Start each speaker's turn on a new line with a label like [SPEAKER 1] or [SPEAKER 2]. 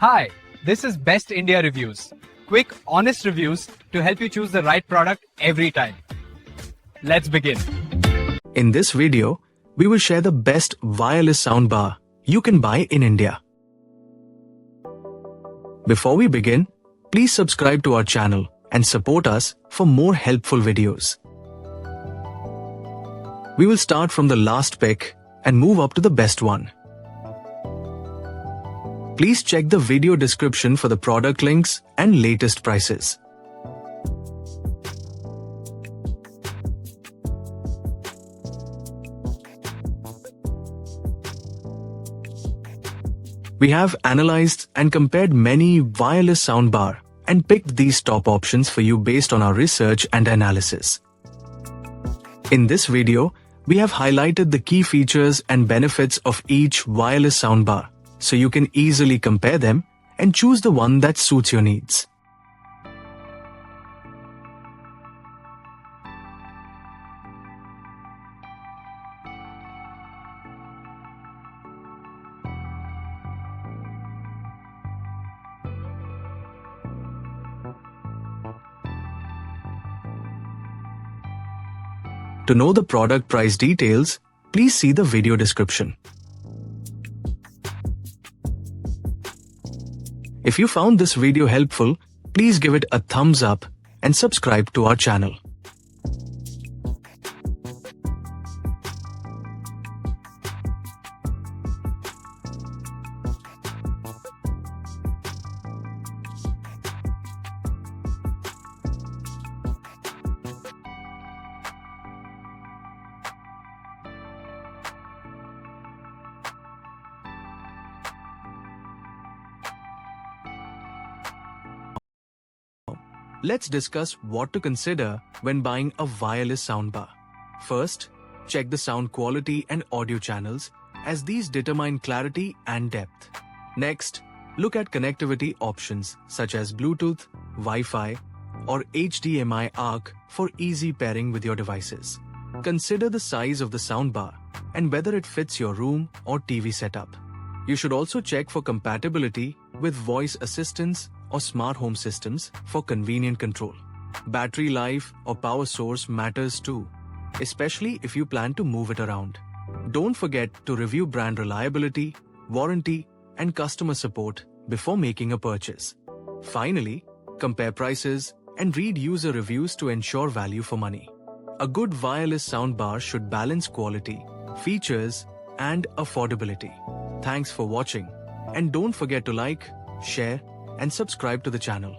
[SPEAKER 1] Hi, this is Best India Reviews. Quick, honest reviews to help you choose the right product every time. Let's begin.
[SPEAKER 2] In this video, we will share the best wireless soundbar you can buy in India. Before we begin, please subscribe to our channel and support us for more helpful videos. We will start from the last pick and move up to the best one. Please check the video description for the product links and latest prices. We have analyzed and compared many wireless soundbar and picked these top options for you based on our research and analysis. In this video, we have highlighted the key features and benefits of each wireless soundbar, so you can easily compare them and choose the one that suits your needs. To know the product price details, please see the video description. If you found this video helpful, please give it a thumbs up and subscribe to our channel. Let's discuss what to consider when buying a wireless soundbar. First, check the sound quality and audio channels, as these determine clarity and depth. Next, look at connectivity options such as Bluetooth, Wi-Fi, or HDMI ARC for easy pairing with your devices. Consider the size of the soundbar and whether it fits your room or TV setup. You should also check for compatibility with voice assistants or smart home systems for convenient control. Battery life or power source matters too, especially if you plan to move it around. Don't forget to review brand reliability, warranty, and customer support before making a purchase. Finally, compare prices and read user reviews to ensure value for money. A good wireless soundbar should balance quality, features, and affordability. Thanks for watching, and don't forget to like, share, and subscribe to the channel.